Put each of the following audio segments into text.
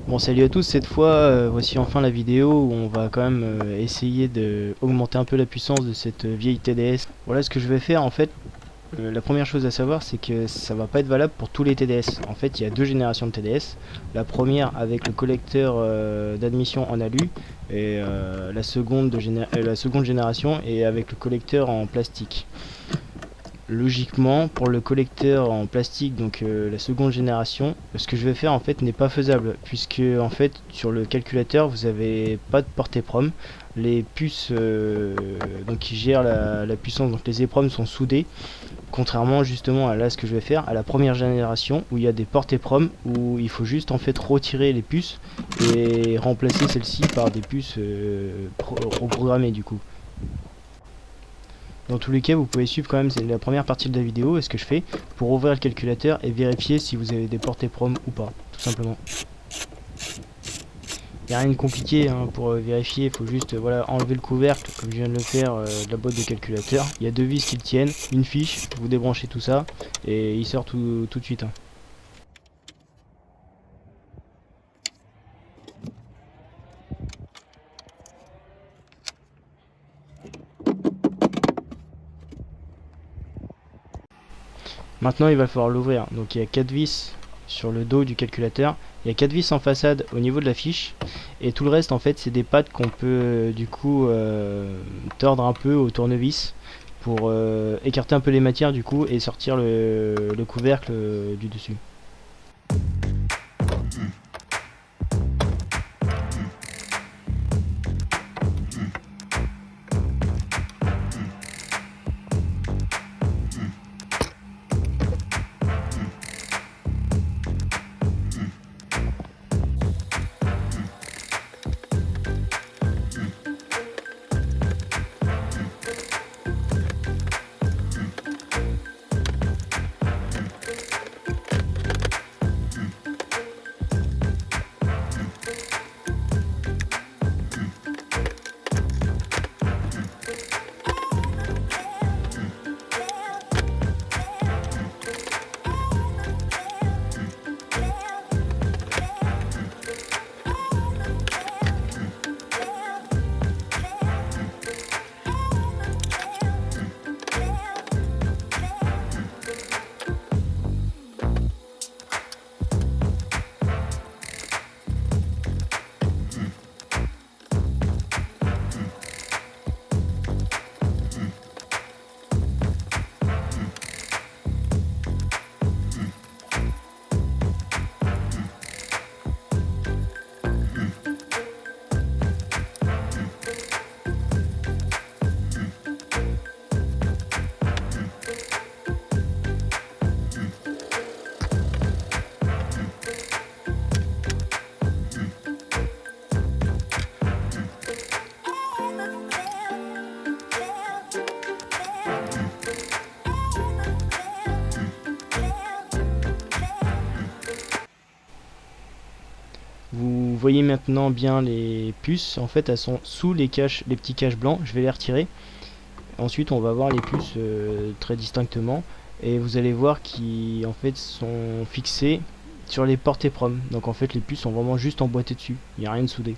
Bon, salut à tous, cette fois voici enfin la vidéo où on va quand même essayer de augmenter un peu la puissance de cette vieille TDS. Voilà ce que je vais faire en fait. La première chose à savoir, c'est que ça va pas être valable pour tous les TDS. En fait, il y a deux générations de TDS. La première avec le collecteur d'admission en alu et la seconde génération est avec le collecteur en plastique. Logiquement, pour le collecteur en plastique, donc la seconde génération, ce que je vais faire en fait n'est pas faisable, puisque en fait sur le calculateur vous avez pas de portée prom. Les puces donc qui gèrent la puissance, donc les EPROM sont soudées, contrairement justement à là ce que je vais faire à la première génération où il y a des portées prom où il faut juste en fait retirer les puces et remplacer celles-ci par des puces reprogrammées du coup. Dans tous les cas, vous pouvez suivre quand même la première partie de la vidéo et ce que je fais pour ouvrir le calculateur et vérifier si vous avez des portées prom ou pas, tout simplement. Il n'y a rien de compliqué hein, pour vérifier, il faut juste voilà, enlever le couvercle comme je viens de le faire de la boîte de calculateur. Il y a deux vis qui le tiennent, une fiche, vous débranchez tout ça et il sort tout de suite. Hein. Maintenant il va falloir l'ouvrir, donc il y a 4 vis sur le dos du calculateur, il y a 4 vis en façade au niveau de la fiche et tout le reste en fait c'est des pattes qu'on peut du coup tordre un peu au tournevis pour écarter un peu les matières du coup et sortir le couvercle du dessus. Vous voyez maintenant bien les puces, en fait elles sont sous les petits caches blancs, je vais les retirer. Ensuite on va voir les puces très distinctement et vous allez voir qu'ils en fait sont fixés sur les portées prom. Donc en fait les puces sont vraiment juste emboîtées dessus, il n'y a rien de soudé.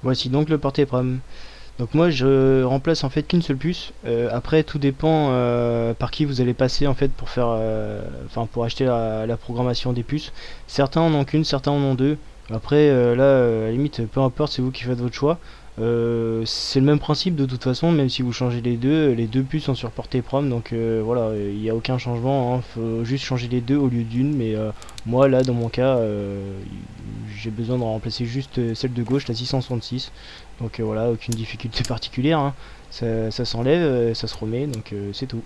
Voici donc le porté-prom. Donc moi je remplace en fait qu'une seule puce. Après tout dépend par qui vous allez passer en fait pour faire, enfin pour acheter la programmation des puces. Certains en ont qu'une, certains en ont deux. Après là à la limite peu importe, c'est vous qui faites votre choix. C'est le même principe de toute façon, même si vous changez les deux puces sont sur portée prom, donc voilà, il n'y a aucun changement, hein, faut juste changer les deux au lieu d'une, mais moi là dans mon cas, j'ai besoin de remplacer juste celle de gauche, la 666, donc voilà, aucune difficulté particulière, hein. Ça s'enlève, ça se remet, donc c'est tout.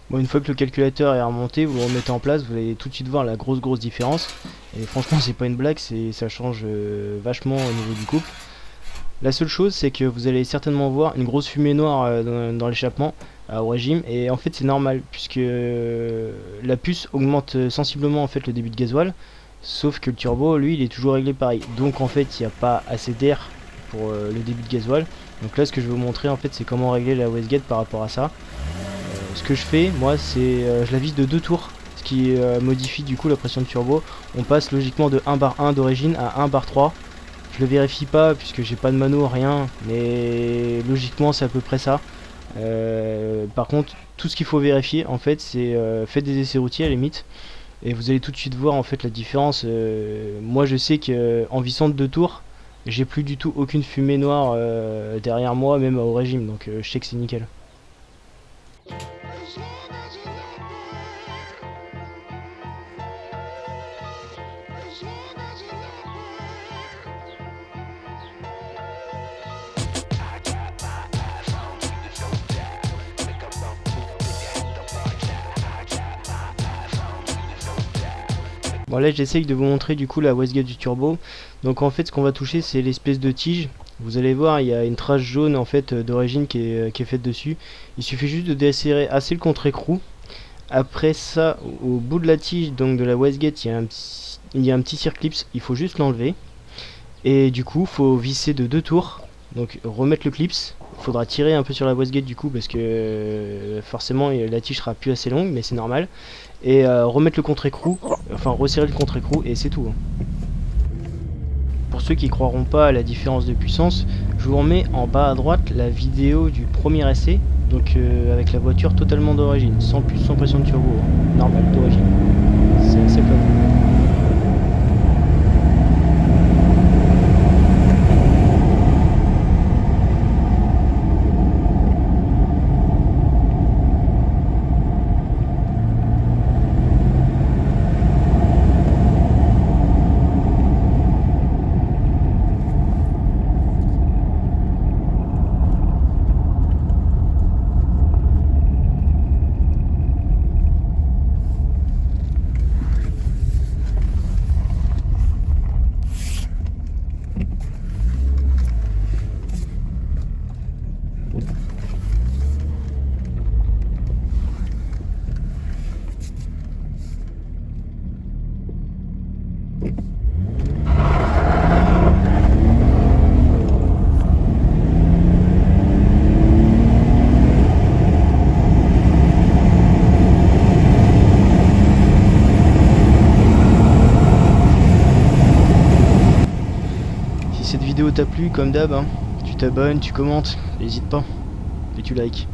Bon, une fois que le calculateur est remonté, vous le remettez en place, vous allez tout de suite voir la grosse différence. Et franchement, c'est pas une blague, ça change vachement au niveau du couple. La seule chose, c'est que vous allez certainement voir une grosse fumée noire dans l'échappement au régime. Et en fait, c'est normal, puisque la puce augmente sensiblement en fait le débit de gasoil. Sauf que le turbo, lui, il est toujours réglé pareil. Donc en fait, il n'y a pas assez d'air pour le débit de gasoil. Donc là, ce que je vais vous montrer, en fait, c'est comment régler la wastegate par rapport à ça. Ce que je fais, moi, c'est je la vise de 2 tours, ce qui modifie du coup la pression de turbo. On passe logiquement de 1 bar 1 d'origine à 1 bar 3. Je le vérifie pas puisque j'ai pas de mano, rien, mais logiquement c'est à peu près ça. Par contre, tout ce qu'il faut vérifier en fait, c'est faites des essais routiers à la limite, et vous allez tout de suite voir en fait la différence. Moi je sais que en vissant de 2 tours, j'ai plus du tout aucune fumée noire derrière moi, même au régime, donc je sais que c'est nickel. Bon là j'essaye de vous montrer du coup la wastegate du turbo. Donc en fait ce qu'on va toucher c'est l'espèce de tige Vous allez voir, il y a une trace jaune en fait d'origine qui est faite dessus. Il suffit juste de desserrer assez le contre-écrou. Après ça, au bout de la tige donc de la wastegate, il y a un petit circlips, il faut juste l'enlever. Et du coup, faut visser de 2 tours. Donc remettre le clips. Il faudra tirer un peu sur la wastegate du coup parce que forcément la tige sera plus assez longue, mais c'est normal. Et remettre le contre-écrou, enfin resserrer le contre-écrou et c'est tout. Pour ceux qui croiront pas à la différence de puissance, je vous remets en bas à droite la vidéo du premier essai, donc avec la voiture totalement d'origine, sans plus sans pression de turbo, hein, normal d'origine. C'est assez pas mal. Si cette vidéo t'a plu, comme d'hab, hein, tu t'abonnes, tu commentes, n'hésite pas, et tu likes.